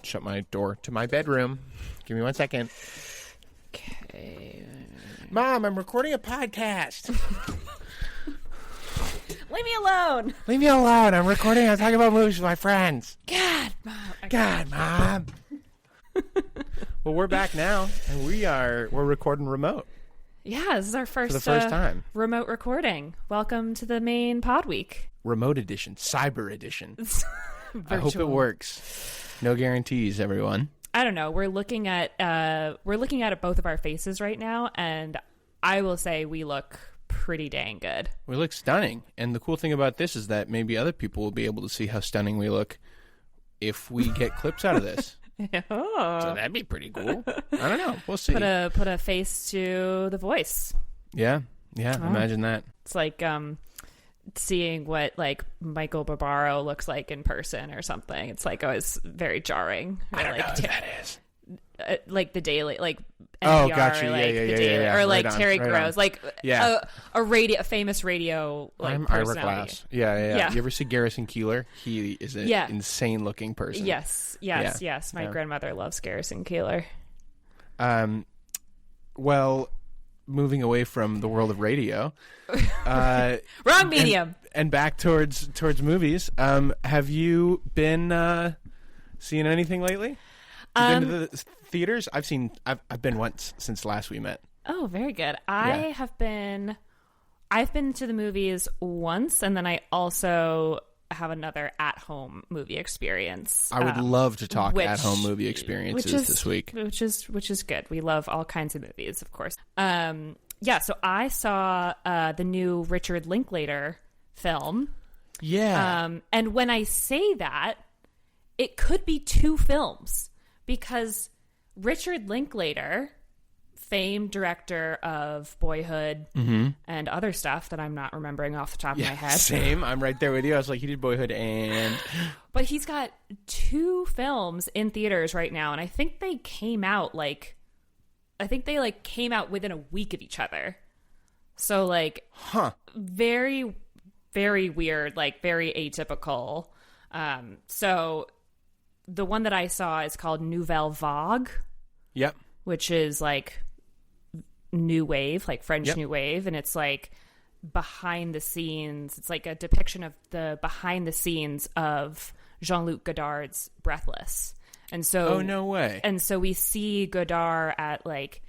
Shut my door to my bedroom. Give me 1 second. Okay. Mom, I'm recording a podcast. Leave me alone. Leave me alone. I'm recording. I'm talking about movies with my friends. God, Mom. Okay. God, Mom. Well, we're back now, and we're recording remote. Yeah, this is our first, for the first time. Remote recording. Welcome to the main pod week. Remote edition, cyber edition. I hope it Virtual. works. No guarantees, everyone. I don't know. We're looking at both of our faces right now, and I will say we look pretty dang good. We look stunning, and the cool thing about this is that maybe other people will be able to see how stunning we look if we get clips out of this. Oh. So that'd be pretty cool. I don't know. We'll see. Put a face to the voice. Yeah. Imagine that. It's like seeing what like Michael Barbaro looks like in person or something. It's like always very jarring. I don't know who that is. Like the Daily, like NPR, oh, gotcha. or like yeah, the Daily, yeah. or like Right on, Terry right Gross, on. like a famous radio like I'm Ira personality. Glass. Yeah. You ever see Garrison Keillor? He is an insane looking person. Yes. My grandmother loves Garrison Keillor. Well, moving away from the world of radio, wrong medium, and back towards movies. Have you been seeing anything lately? You've been to the theaters? I've been once since last we met. Oh, very good. I've been to the movies once, and then I also have another at-home movie experience. I would love to talk at-home movie experiences this week. Which is good. We love all kinds of movies, of course. So I saw the new Richard Linklater film. Yeah. And when I say that, it could be two films, because Richard Linklater, famed director of Boyhood and other stuff that I'm not remembering off the top of my head. Same. I'm right there with you. I was like, he did Boyhood and... But he's got two films in theaters right now, and I think they came out within a week of each other. So like, very, very weird, like very atypical. So the one that I saw is called Nouvelle Vague. Yep. Which is like new wave, like French new wave, and it's like behind the scenes. It's like a depiction of the behind the scenes of Jean-Luc Godard's Breathless. And so, oh, no way. And so we see Godard at like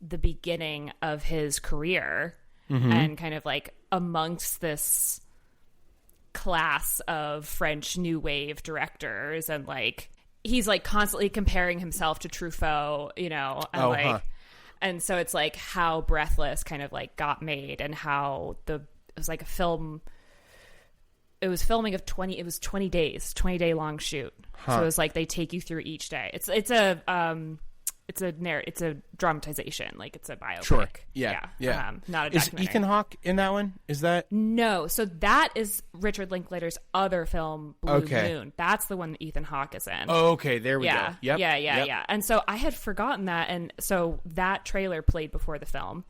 the beginning of his career, and kind of like amongst this class of French new wave directors, and like he's like constantly comparing himself to Truffaut, you know, and and so it's like how Breathless kind of like got made, and how it was like a film. It was filming of 20 days, 20-day long shoot. So it was like they take you through each day. It's a dramatization, like it's a biopic. Sure. Yeah. Not a documentary. Is Ethan Hawke in that one? Is that? No. So that is Richard Linklater's other film, Blue Moon. That's the one that Ethan Hawke is in. Oh, okay. There we go. Yep. Yeah. And so I had forgotten that, and so that trailer played before the film,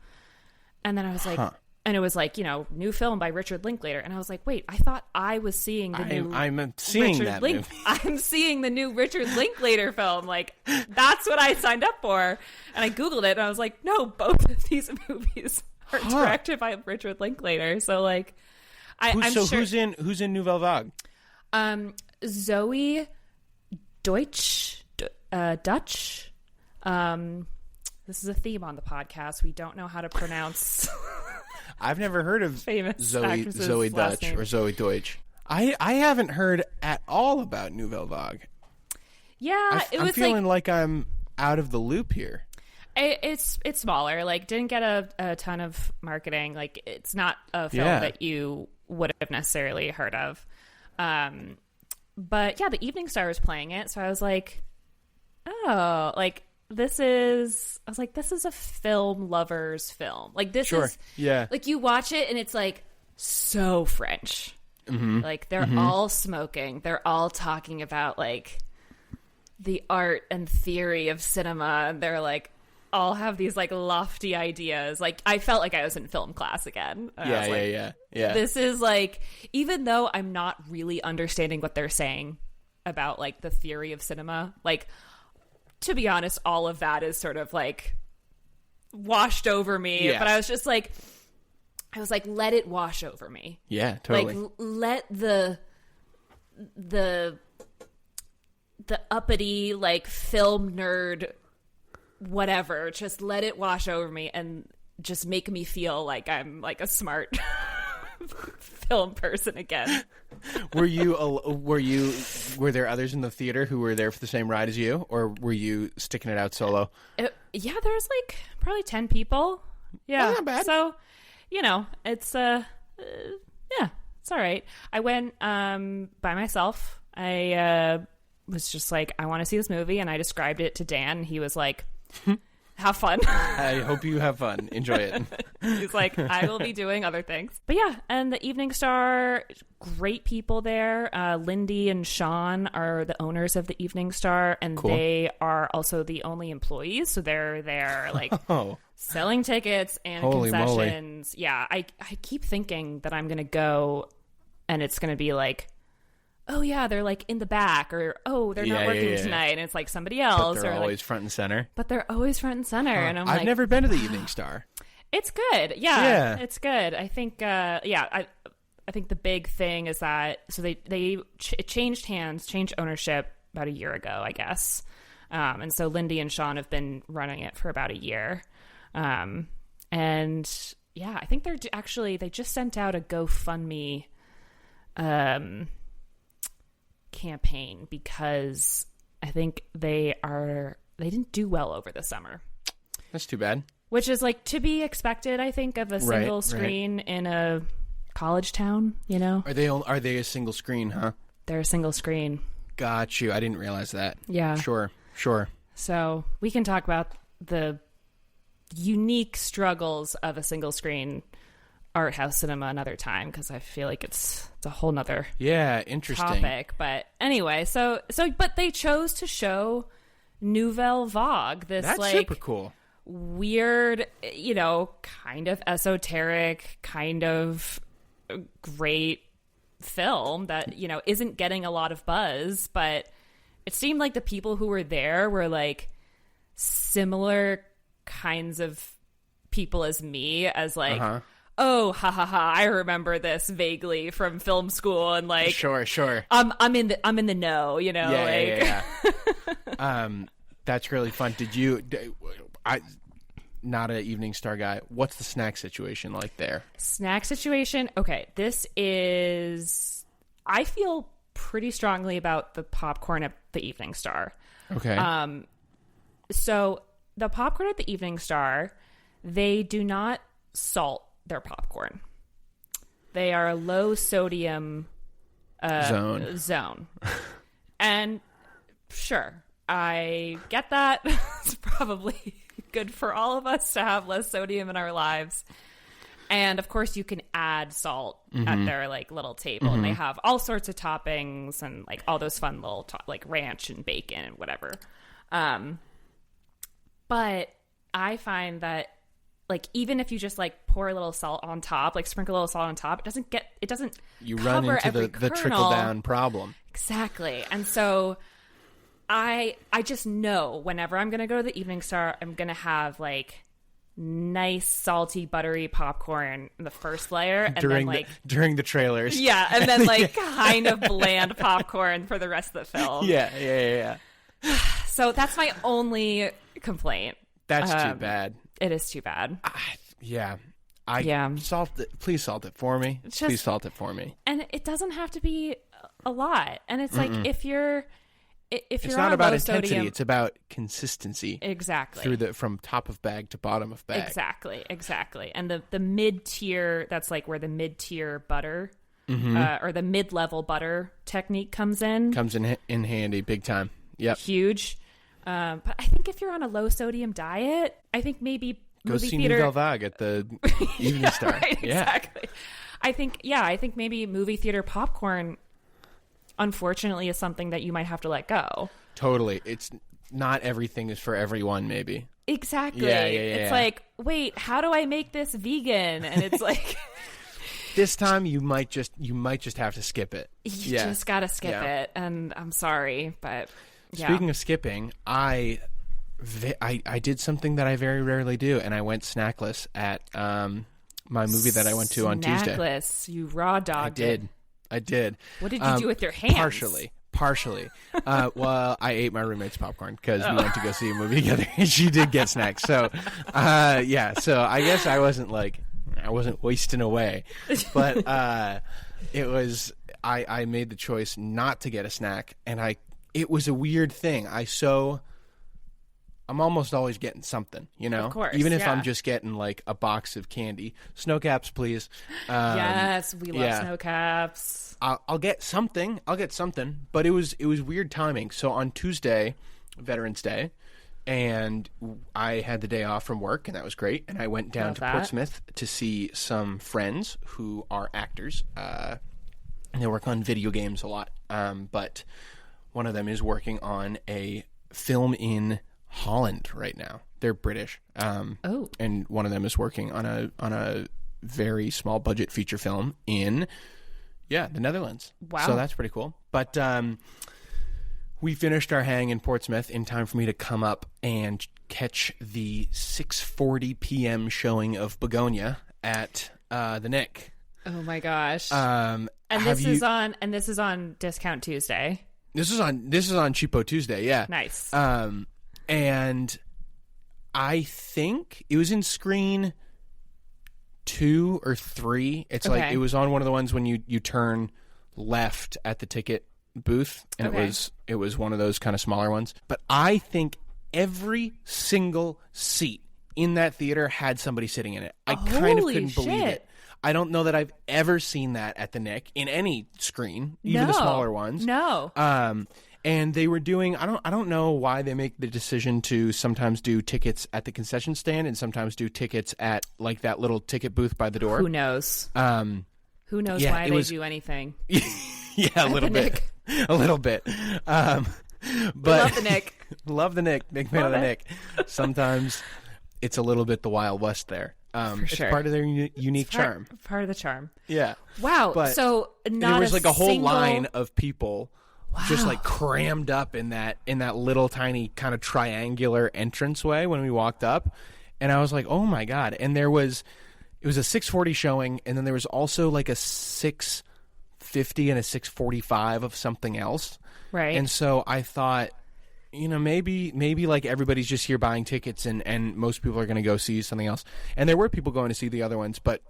and then I was like, and it was like, you know, new film by Richard Linklater, and I was like, wait, I thought I was seeing the new. I'm seeing Richard that movie. I'm seeing the new Richard Linklater film. Like, that's what I signed up for, and I googled it, and I was like, no, both of these movies are directed by Richard Linklater. So like, I'm sure. Who's in Nouvelle Vague? Zoe Deutsch. This is a theme on the podcast. We don't know how to pronounce. I've never heard of famous Zoe Dutch or Zoe Deutsch. I haven't heard at all about Nouvelle Vague. Yeah, I'm feeling like I'm out of the loop here. It's smaller. Like, didn't get a ton of marketing. Like, it's not a film that you would have necessarily heard of. But yeah, the Eveningstar was playing it, so I was like, oh, like. This is a film lover's film. Like, this is, like, you watch it and it's like so French. Like, they're all smoking. They're all talking about like the art and theory of cinema. And they're like, all have these like lofty ideas. Like, I felt like I was in film class again. Yeah. This is like, even though I'm not really understanding what they're saying, about like the theory of cinema. Like, to be honest, all of that is sort of like washed over me. Yeah. But I was like, let it wash over me. Yeah, totally. Like, let the uppity, like, film nerd, whatever, just let it wash over me and just make me feel like I'm like a smart film person again. Were there others in the theater who were there for the same ride as you, or were you sticking it out solo? Yeah, there was like probably 10 people. Yeah, not bad. So, it's yeah, it's all right. I went by myself. I was just like, I want to see this movie, and I described it to Dan, and he was like, have fun. I hope you have fun. Enjoy it. He's like, I will be doing other things. But yeah, and the Eveningstar, great people there. Lindy and Sean are the owners of the Eveningstar, and cool. They are also the only employees. So they're there, like, selling tickets and Holy concessions. Moly. Yeah, I keep thinking that I'm going to go, and it's going to be like, oh yeah, they're like in the back, or oh, they're not working tonight, and it's like somebody else. But they're or always like, front and center. But they're always front and center, and I've never been to the Eveningstar. It's good. Yeah, it's good. I think. I think the big thing is that it changed hands, changed ownership about a year ago, I guess, and so Lindy and Sean have been running it for about a year, and yeah, I think they just sent out a GoFundMe campaign because I think they didn't do well over the summer. That's too bad. Which is like to be expected, I think, of a single screen in a college town, Are they a single screen, huh? They're a single screen. Got you. I didn't realize that. Yeah. Sure. So we can talk about the unique struggles of a single screen art house cinema another time, because I feel like it's a whole nother interesting topic. But anyway, but they chose to show Nouvelle Vague, this That's like super cool, weird, kind of esoteric, kind of great film that isn't getting a lot of buzz, but it seemed like the people who were there were like similar kinds of people as me, as like oh, ha ha ha, I remember this vaguely from film school, and like sure. I'm in the know, Yeah. That's really fun. Not an Eveningstar guy. What's the snack situation like there? Snack situation? Okay, I feel pretty strongly about the popcorn at the Eveningstar. Okay. So the popcorn at the Eveningstar, they do not salt their popcorn. They are a low sodium zone. And sure, I get that. It's probably good for all of us to have less sodium in our lives. And of course you can add salt at their like little table, and they have all sorts of toppings and like all those fun little like ranch and bacon and whatever. But I find that like even if you just like pour a little salt on top, like sprinkle a little salt on top, it doesn't you cover run into every the kernel. trickle down problem. Exactly. And so I just know whenever I'm going to go to the Eveningstar, I'm going to have like nice salty buttery popcorn in the first layer, and during then like during the trailers. Yeah, and then like kind of bland popcorn for the rest of the film. Yeah. So that's my only complaint. That's too bad. It is too bad. Salt it. Please salt it for me. Please salt it for me. And it doesn't have to be a lot. And it's like if you're it's not about intensity. Sodium, it's about consistency. Exactly. From top of bag to bottom of bag. Exactly. And the mid tier, that's like where the mid tier butter or the mid level butter technique comes in. Comes in handy, big time. Yep. Huge. But I think if you're on a low sodium diet, I think maybe go see Nouvelle Vague at the Eveningstar. Right, exactly. I think maybe movie theater popcorn, unfortunately, is something that you might have to let go. Totally. It's not everything is for everyone, maybe. Exactly. Yeah. It's like, wait, how do I make this vegan? And it's like this time you might just have to skip it. You just gotta skip it, and I'm sorry, but Speaking of skipping, I did something that I very rarely do, and I went snackless at my movie that I went to on Tuesday. Snackless, you raw dogged it. I did. What did you do with your hands? Partially. Well, I ate my roommate's popcorn because we went to go see a movie together, and she did get snacks. So, so I guess I wasn't wasting away, but it was. I made the choice not to get a snack, and it was a weird thing. I'm almost always getting something, Of course, even if I'm just getting like a box of candy. Snow Caps, please. Yes, we love Snow Caps. I'll get something. But it was weird timing. So on Tuesday, Veterans Day, and I had the day off from work, and that was great. And I went down to Portsmouth to see some friends who are actors. And they work on video games a lot. But one of them is working on a film in Holland right now. They're British. And one of them is working on a very small budget feature film in the Netherlands. Wow. So that's pretty cool. But we finished our hang in Portsmouth in time for me to come up and catch the 6:40 p.m. showing of Begonia at the Nick. Oh my gosh. This is on Discount Tuesday. This is on Cheapo Tuesday, yeah. Nice. And I think it was in screen 2 or 3. It's like it was on one of the ones when you turn left at the ticket booth, and it was one of those kind of smaller ones. But I think every single seat in that theater had somebody sitting in it. I kind of couldn't believe it. I don't know that I've ever seen that at the Nick in any screen, even the smaller ones. No. And they were doing, I don't know why they make the decision to sometimes do tickets at the concession stand and sometimes do tickets at like that little ticket booth by the door. Who knows? Who knows why they do anything? A little bit. A little bit. But love the Nick. Love the Nick. Big fan of the Nick. Sometimes it's a little bit the Wild West there. For sure. It's part of their unique charm. Part of the charm. Yeah. Wow. But so there was like a whole line of people just like crammed up in that little tiny kind of triangular entranceway when we walked up. And I was like, oh my God. And it was a 6:40 showing, and then there was also like a 6:50 and a 6:45 of something else. Right. And so I thought, maybe like everybody's just here buying tickets and most people are going to go see something else. And there were people going to see the other ones, but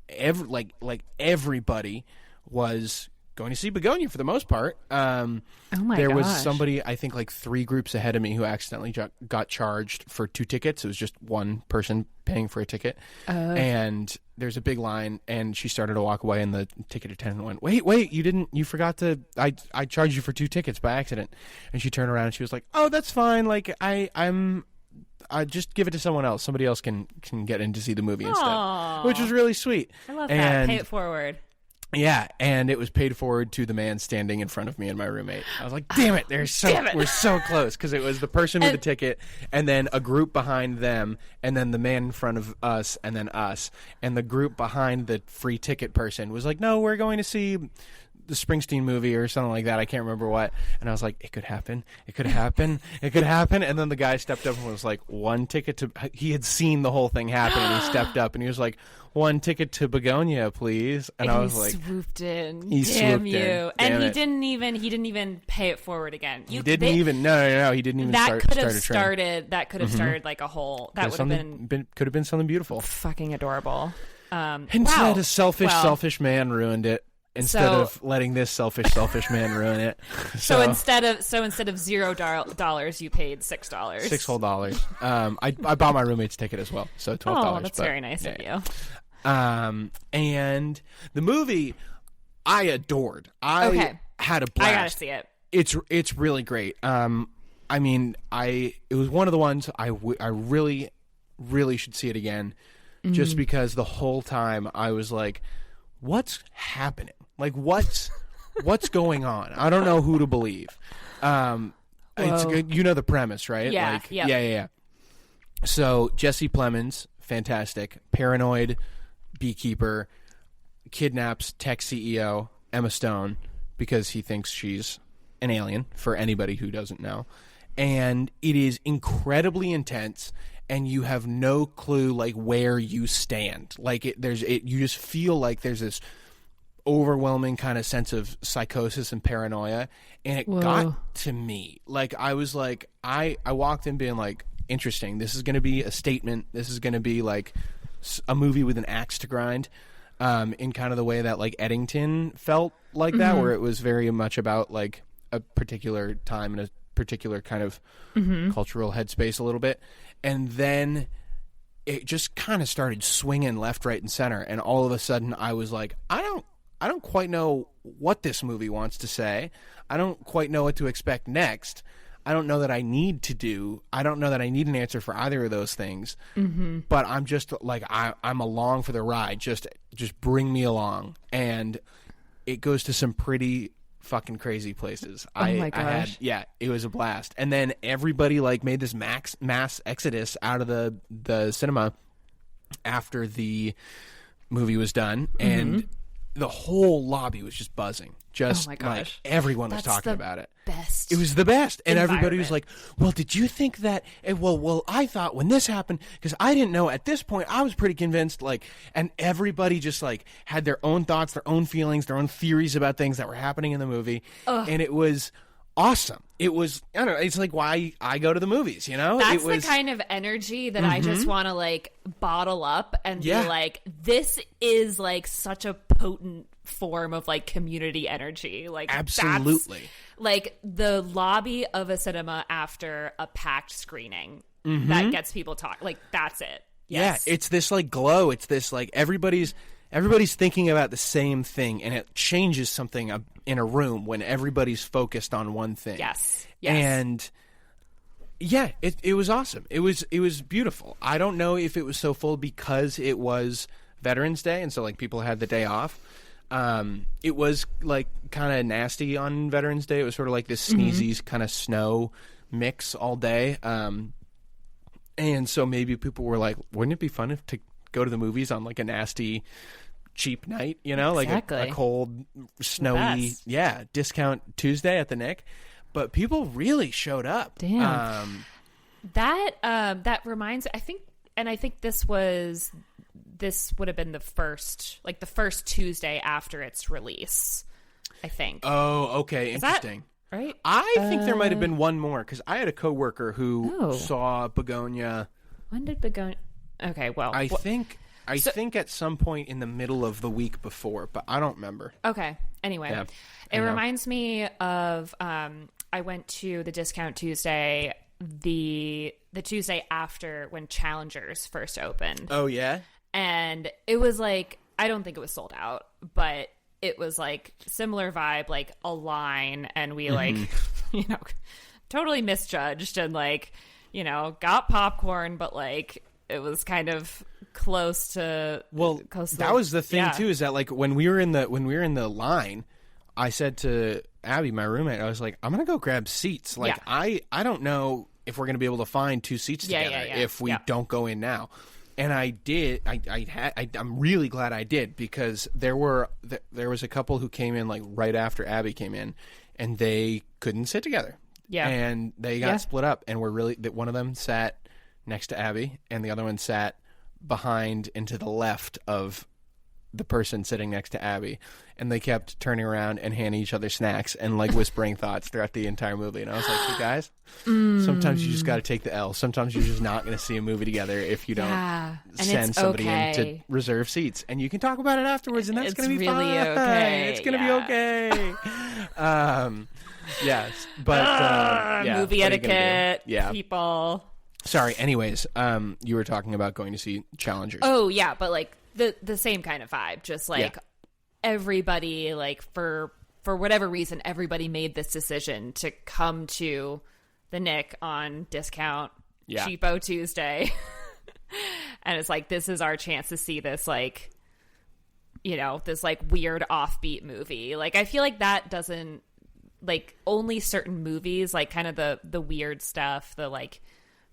everybody was going to see Begonia for the most part. There was somebody, I think like 3 groups ahead of me who accidentally got charged for 2 tickets. It was just one person paying for a ticket. And there's a big line, and she started to walk away, and the ticket attendant went, wait, you forgot to, I charged you for 2 tickets by accident. And she turned around and she was like, oh, that's fine. Like I just give it to someone else. Somebody else can get in to see the movie instead, which was really sweet. I love that. Pay it forward. Yeah, and it was paid forward to the man standing in front of me and my roommate. I was like, damn it, we're so close, because it was the person with the ticket, and then a group behind them, and then the man in front of us, and then us. And the group behind the free ticket person was like, no, we're going to see the Springsteen movie or something like that. I can't remember what. And I was like, it could happen. It could happen. It could happen. And then the guy stepped up and was like, one ticket to... He had seen the whole thing happen, and he stepped up, and he was like, one ticket to Begonia, please. And I was like... swooped in. He swooped in. And he didn't even pay it forward again. He didn't even... No. He didn't even that start could have a train. started... That could have started like a whole... That would have been... Could have been something beautiful. Fucking adorable. Instead, a selfish man ruined it. Instead of letting this selfish man ruin it. So instead of $0, you paid $6. $6 whole dollars. I bought my roommate's ticket as well, so $12. Oh, that's very nice of you. And the movie I adored. I had a blast. I gotta see it. It's really great. I mean, it was one of the ones I really, really should see it again, just because the whole time I was like, what's happening? Like, what's going on? I don't know who to believe. It's good. You know the premise, right? Yeah. Like, yeah. So Jesse Plemons, fantastic, paranoid beekeeper, kidnaps tech CEO Emma Stone because he thinks she's an alien, for anybody who doesn't know. And it is incredibly intense, and you have no clue like where you stand. Like you just feel like there's this overwhelming kind of sense of psychosis and paranoia, and it got to me. Like I was like, I walked in being like, interesting, this is going to be a statement, this is going to be like a movie with an axe to grind, in kind of the way that like Eddington felt like that, where it was very much about like a particular time and a particular kind of cultural headspace a little bit. And then it just kind of started swinging left, right, and center, and all of a sudden I was like, I don't quite know what this movie wants to say. I don't quite know what to expect next. I don't know that I need an answer for either of those things. But I'm just like, I'm along for the ride. Just bring me along. And it goes to some pretty fucking crazy places. Oh my gosh. It was a blast. And then everybody like made this mass exodus out of the cinema after the movie was done. And the whole lobby was just buzzing. Just like everyone was talking about it. Best. It was the best. And everybody was like, well, did you think that? Well, I thought when this happened, because I didn't know at this point, I was pretty convinced. Like, and everybody just like had their own thoughts, their own feelings, their own theories about things that were happening in the movie. And it was awesome. It was, I don't know, it's like why I go to the movies, you know? That's the kind of energy that I just want to like bottle up and be like, this is like such a potent form of like community energy. Like, absolutely. Like the lobby of a cinema after a packed screening that gets people talking. Like, that's it. Yes. Yeah, it's this like glow. It's this like everybody's thinking about the same thing, and it changes something in a room when everybody's focused on one thing. Yes. And yeah, it was awesome. It was beautiful. I don't know if it was so full because it was Veterans Day, and so like people had the day off. It was like kind of nasty on Veterans Day. It was sort of like this sneezy kind of snow mix all day. And so maybe people were like, wouldn't it be fun to go to the movies on like a nasty, cheap night, you know, exactly. like a cold, snowy, discount Tuesday at the Nick. But people really showed up. Damn. That reminds, I think this would have been the first Tuesday after its release, I think. Oh, okay. Interesting. Right? I think there might have been one more, because I had a coworker who saw Begonia. When did Begonia? Okay, well, I think at some point in the middle of the week before, but I don't remember. Okay. Anyway, it reminds me of I went to the Discount Tuesday the Tuesday after when Challengers first opened. Oh yeah. And it was like, I don't think it was sold out, but it was like similar vibe, like a line, and we like, you know, totally misjudged and like, you know, got popcorn, but like it was kind of close to that was the thing too, is that like when we were in the line, I said to Abby, my roommate, I was like, I'm gonna go grab seats. Like I don't know if we're gonna be able to find two seats together if we don't go in now. And I did. I'm really glad I did, because there was a couple who came in like right after Abby came in, and they couldn't sit together. Yeah, and they got split up, and one of them sat next to Abby, and the other one sat behind and to the left of the person sitting next to Abby, and they kept turning around and handing each other snacks and like whispering thoughts throughout the entire movie. And I was like, hey guys, sometimes you just got to take the L. Sometimes you're just not going to see a movie together if you don't send somebody in to reserve seats, and you can talk about it afterwards, and that's going to be really fine. okay. It's going to be okay. Yes, but movie etiquette, people. Sorry. Anyways, you were talking about going to see Challengers. Oh yeah, but like the same kind of vibe, just like everybody, like for whatever reason, everybody made this decision to come to the Nick on discount cheapo Tuesday. And it's like, this is our chance to see this, like, you know, this like weird offbeat movie. Like, I feel like that doesn't, like, only certain movies, like kind of the weird stuff, the like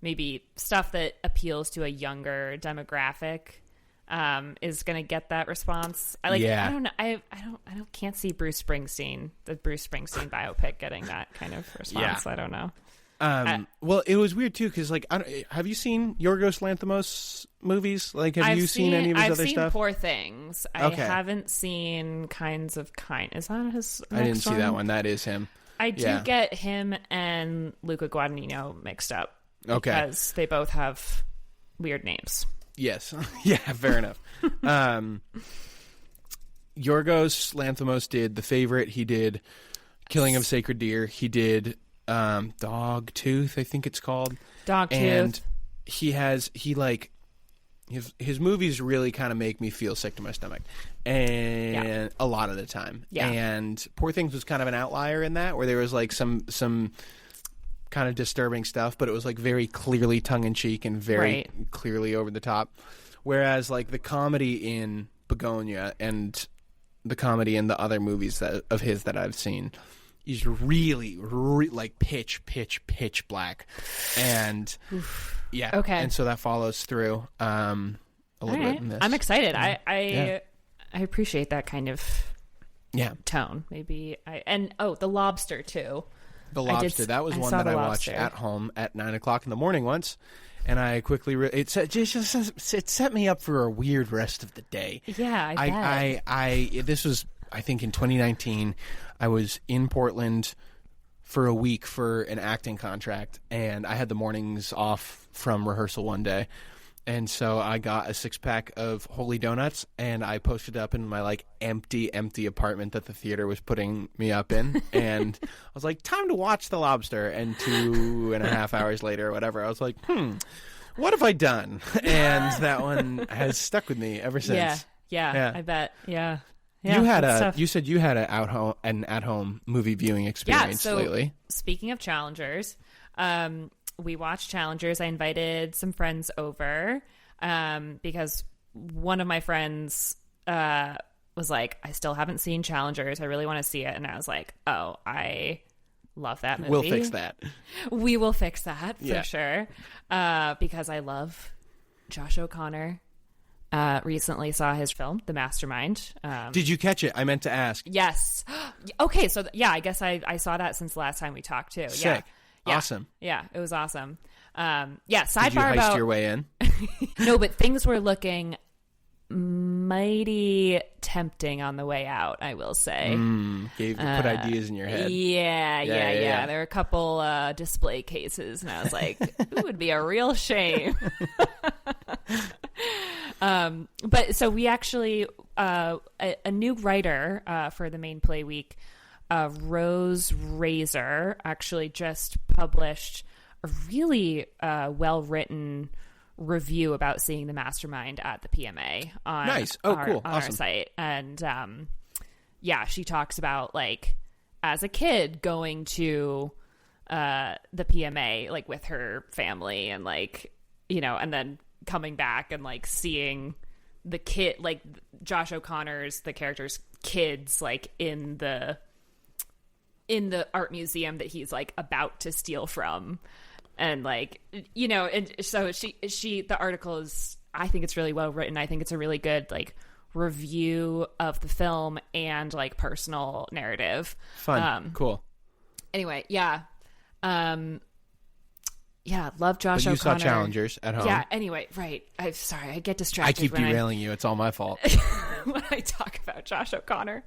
maybe stuff that appeals to a younger demographic, is going to get that response. I don't know. I can't see the Bruce Springsteen biopic getting that kind of response. I don't know. Well, it was weird too because have you seen Yorgos Lanthimos movies? Like, have you seen any of his other stuff? I've seen Poor Things. I haven't seen Kinds of Kind. Is that his? I didn't see that one. That is him. I do get him and Luca Guadagnino mixed up. Okay, because they both have weird names. Yes. Yeah, fair enough. Yorgos Lanthimos did The Favorite. He did Killing of Sacred Deer. He did Dogtooth, I think it's called. Dogtooth. And his movies really kind of make me feel sick to my stomach. And a lot of the time. Yeah. And Poor Things was kind of an outlier in that, where there was like some kind of disturbing stuff, but it was like very clearly tongue-in-cheek and very clearly over the top. Whereas like the comedy in Begonia and the comedy in the other movies of his that I've seen is really like pitch black. And and so that follows through a little bit in this. I'm excited. I appreciate that kind of tone. Maybe The Lobster too. The Lobster. That was one that I watched at home at 9:00 in the morning once, and I quickly it set me up for a weird rest of the day. Yeah, this was, I think, in 2019. I was in Portland for a week for an acting contract, and I had the mornings off from rehearsal one day. And so I got a 6-pack of Holy Donuts, and I posted up in my like empty apartment that the theater was putting me up in. And I was like, time to watch The Lobster. And 2.5 hours later or whatever, I was like, what have I done? And that one has stuck with me ever since. Yeah. I bet. Yeah. You said you had an at-home movie viewing experience lately. Speaking of Challengers, we watched Challengers. I invited some friends over because one of my friends was like, I still haven't seen Challengers. I really want to see it. And I was like, oh, I love that movie. We'll fix that. We will fix that for sure. Because I love Josh O'Connor. Recently saw his film, The Mastermind. Did you catch it? I meant to ask. Yes. Okay, so I guess I saw that since the last time we talked too. Sick. Yeah. Awesome. Yeah, it was awesome. Sidebar Did you heist your way in? No, but things were looking mighty tempting on the way out, I will say. Put ideas in your head. Yeah. There were a couple display cases, and I was like, it would be a real shame. But so we actually, a new writer for the main play week, Rose Razor, actually just published a really well-written review about seeing The Mastermind at the PMA on our site. And she talks about like as a kid going to the PMA like with her family and like, you know, and then coming back and like seeing the kid, like Josh O'Connor's, the character's kids, like in the art museum that he's like about to steal from. And like, you know, and so the article is, I think it's really well written. I think it's a really good like review of the film and like personal narrative. Fun. Cool. Anyway. Yeah. Love Josh O'Connor. You saw Challengers at home. Yeah. Anyway. Right. I'm sorry. I get distracted. I keep derailing you. It's all my fault. When I talk about Josh O'Connor.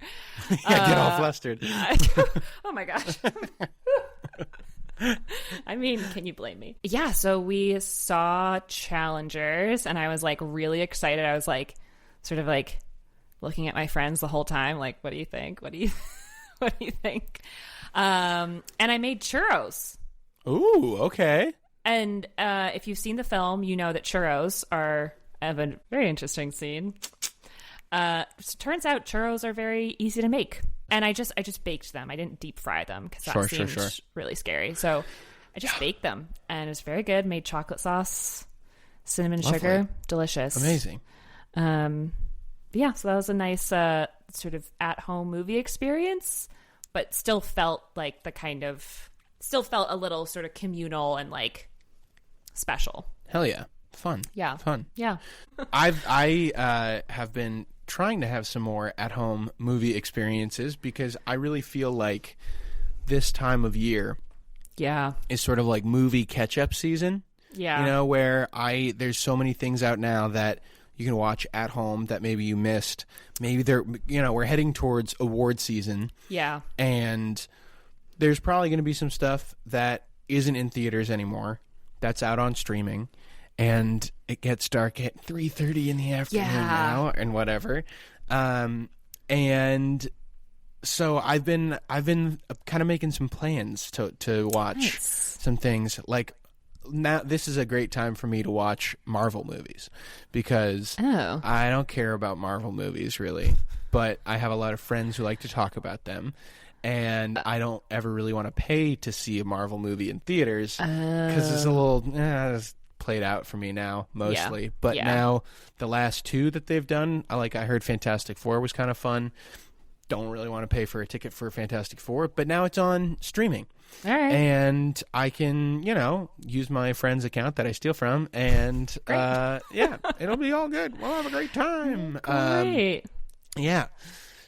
I get all flustered. Oh my gosh. I mean, can you blame me? Yeah, so we saw Challengers, and I was like really excited. I was like sort of like looking at my friends the whole time, like, what do you think? What do you think? And I made churros. Ooh, okay. And if you've seen the film, you know that churros have a very interesting scene. Turns out churros are very easy to make. And I just baked them. I didn't deep fry them because that seemed really scary. So I just baked them, and it was very good. Made chocolate sauce, cinnamon sugar, delicious, amazing. So that was a nice sort of at-home movie experience, but still felt like a little sort of communal and like special. Hell yeah. Fun. Yeah. Fun. Yeah. I have been trying to have some more at-home movie experiences because I really feel like this time of year is sort of like movie catch-up season. Yeah. You know, where there's so many things out now that you can watch at home that maybe you missed. Maybe we're heading towards award season. Yeah. And there's probably going to be some stuff that isn't in theaters anymore that's out on streaming. And it gets dark at 3:30 in the afternoon now and whatever. And so I've been kind of making some plans to watch some things. Like, now this is a great time for me to watch Marvel movies because I don't care about Marvel movies really, but I have a lot of friends who like to talk about them, and I don't ever really want to pay to see a Marvel movie in theaters because it's a little it's played out for me now mostly. But now the last two that they've done, I heard Fantastic Four was kind of fun. Don't really want to pay for a ticket for Fantastic Four, but now it's on streaming. All right. And I can, use my friend's account that I steal from, and it'll be all good. We'll have a great time. Great. Yeah.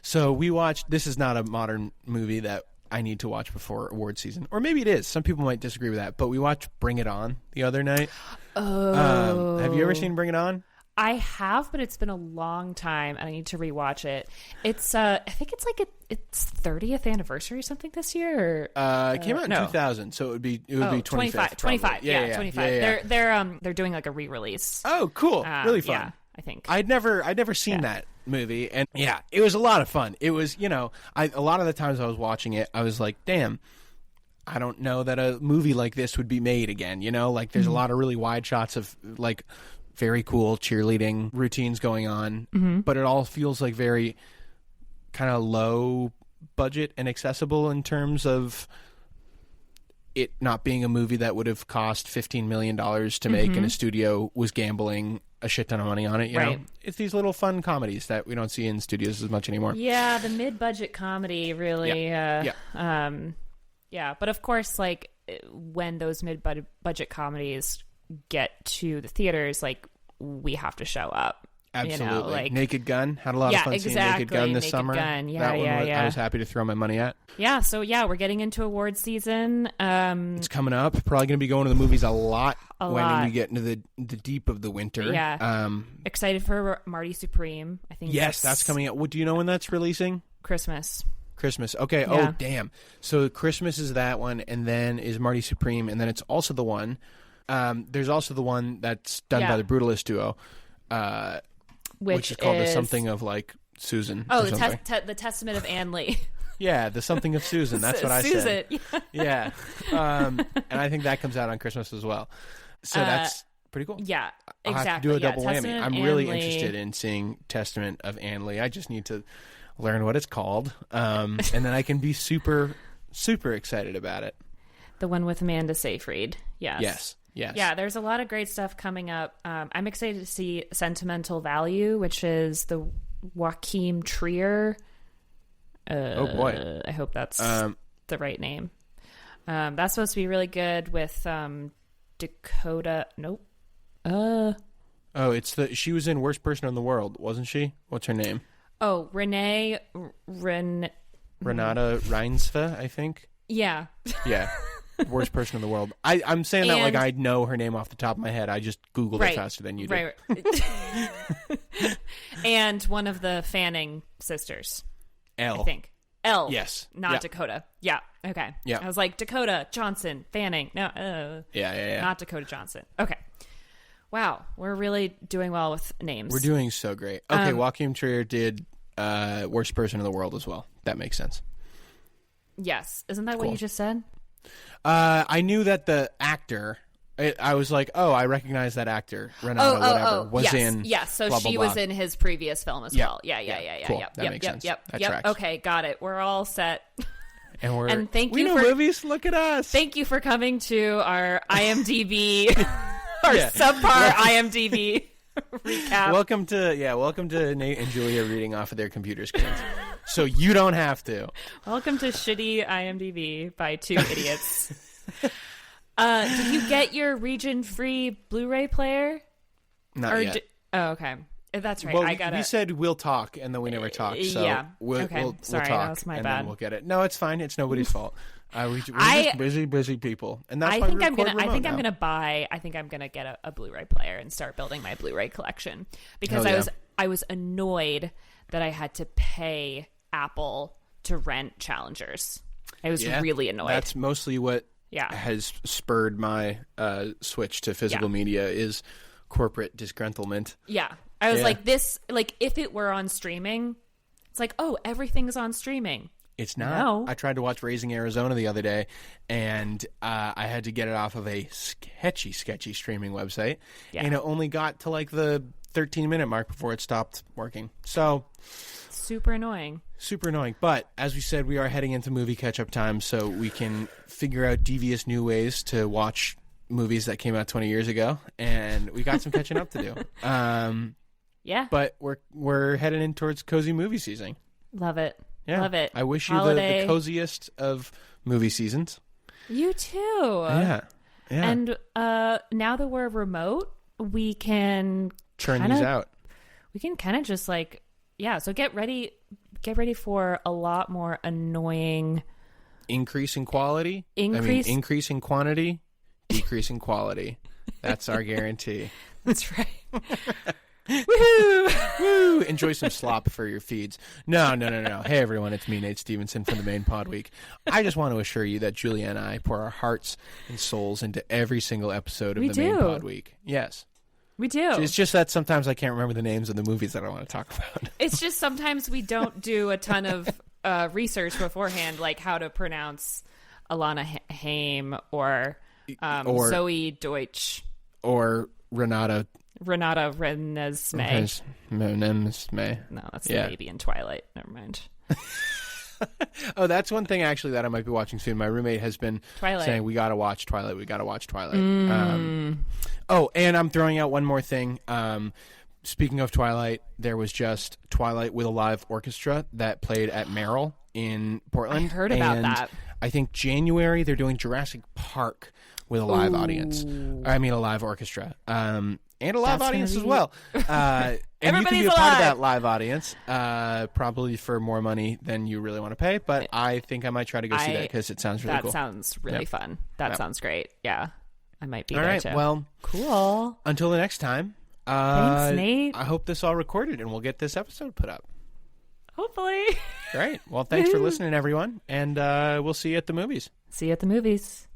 So we watched. This is not a modern movie that I need to watch before award season, or maybe it is. Some people might disagree with that, but we watched Bring It On the other night. Oh. Have you ever seen Bring It On? I have, but it's been a long time, and I need to rewatch it. It's I think it's like its 30th anniversary or something this year. It came out in 2000, so it would be 25. 25. Yeah, 25. Yeah. They're doing like a re-release. Oh, cool! Really fun. Yeah, I think I'd never seen that movie, and it was a lot of fun. It was, a lot of the times I was watching it, I was like, damn. I don't know that a movie like this would be made again. Like there's a lot of really wide shots of like very cool cheerleading routines going on, but it all feels like very kind of low budget and accessible in terms of it not being a movie that would have cost $15 million to make, and a studio was gambling a shit ton of money on it. You know, it's these little fun comedies that we don't see in studios as much anymore. Yeah, the mid-budget comedy really. But of course, like when those mid-budget comedies get to the theaters, like we have to show up. Absolutely. Like Naked Gun. Had a lot of fun seeing Naked Gun this summer. Gun. I was happy to throw my money at. Yeah, so we're getting into award season. It's coming up. Probably going to be going to the movies a lot when we get into the deep of the winter. Yeah. Excited for Marty Supreme. I think. Yes, that's coming out. Do you know when that's releasing? Christmas. Okay. Yeah. Oh, damn. So Christmas is that one, and then is Marty Supreme, and then it's also the one. There's also the one that's done by the Brutalist duo, which is called the Something of like Susan. Oh, the Testament of Anne Lee. Yeah, the Something of Susan. That's what I said. Susan. Yeah. And I think that comes out on Christmas as well. So that's pretty cool. Yeah, exactly. I'll have to do a double whammy. I'm really interested in seeing Testament of Anne Lee. I just need to learn what it's called, and then I can be super, super excited about it. The one with Amanda Seyfried. Yes. Yeah, there's a lot of great stuff coming up. I'm excited to see Sentimental Value, which is the Joachim Trier. Oh boy, I hope that's the right name. That's supposed to be really good with Dakota. Nope. Oh, she was in Worst Person in the World, wasn't she? What's her name? Oh, Renata Reinsve, I think. Yeah. Yeah. Worst person in the world. I'm saying that like I know her name off the top of my head. I just Googled it faster than you did. Right. And one of the Fanning sisters. Elle. I think. Elle. Yes. Not Dakota. Yeah. Okay. Yeah. I was like, Dakota Johnson, Fanning. No. Yeah. Not Dakota Johnson. Okay. Wow. We're really doing well with names. We're doing so great. Okay. Joachim Trier did Worst Person in the World as well. That makes sense. Yes. Isn't that what you just said? I knew that the actor. I was like, oh, I recognize that actor. Renata, was in. Yes, so blah, she blah, was blah. in his previous film as well. Yeah. Cool. That makes sense. Yep. That tracks. Okay, got it. We're all set. And thank you. We know movies. Look at us. Thank you for coming to our IMDb, our subpar IMDb recap. Welcome to Nate and Julia reading off of their computer screens. So you don't have to. Welcome to shitty IMDb by two idiots. Did you get your region-free Blu-ray player? Not yet. Oh, okay. That's right. Well, we said we'll talk, and then we never talked. So yeah. we'll, okay. we'll Sorry, talk, that was my and bad. then we'll get it. No, it's fine. It's nobody's fault. We're just busy people, and that's why I'm I'm gonna get a Blu-ray player and start building my Blu-ray collection because I was annoyed that I had to pay Apple to rent Challengers. I was really annoyed. That's mostly what has spurred my switch to physical media is corporate disgruntlement. Yeah. I was like, if it were on streaming, it's like, oh, everything's on streaming. It's not. No. I tried to watch Raising Arizona the other day, and I had to get it off of a sketchy streaming website, and it only got to like the 13-minute mark before it stopped working. So super annoying. But as we said, we are heading into movie catch-up time, so we can figure out devious new ways to watch movies that came out 20 years ago, and we got some catching up to do. Yeah. But we're heading in towards cozy movie season. Love it. Yeah. Love it. I wish you the coziest of movie seasons. You too. Yeah. And now that we're remote, we can churn these out. We can kind of just like, so get ready for a lot more annoying increase in quality. Increase in quantity, decrease in quality. That's our guarantee. That's right. Woohoo! Woo! Enjoy some slop for your feeds. No. Hey, everyone, it's me, Nate Stevenson from the Main Pod Week. I just want to assure you that Julia and I pour our hearts and souls into every single episode of Main Pod Week. Yes. We do. It's just that sometimes I can't remember the names of the movies that I want to talk about. It's just sometimes we don't do a ton of research beforehand, like how to pronounce Alana Haim or Zoe Deutsch. Or Renata Renesmee. No, that's the baby in Twilight. Never mind. Oh, that's one thing actually that I might be watching soon. My roommate has been saying we gotta watch Twilight. Oh, and I'm throwing out one more thing. Speaking of Twilight, there was just Twilight with a live orchestra that played at Merrill in Portland. I heard about that. I think January they're doing Jurassic Park with a live audience. I mean, a live orchestra. And a live audience as well. And you can be a part of that live audience, probably for more money than you really want to pay. But I think I might try to go see that because it sounds really cool. That sounds really fun. That sounds great. Yeah, I might be all there right, too. Well, cool. Until the next time. Thanks, Nate. I hope this all recorded and we'll get this episode put up. Hopefully. Great. Well, thanks for listening, everyone. And we'll see you at the movies. See you at the movies.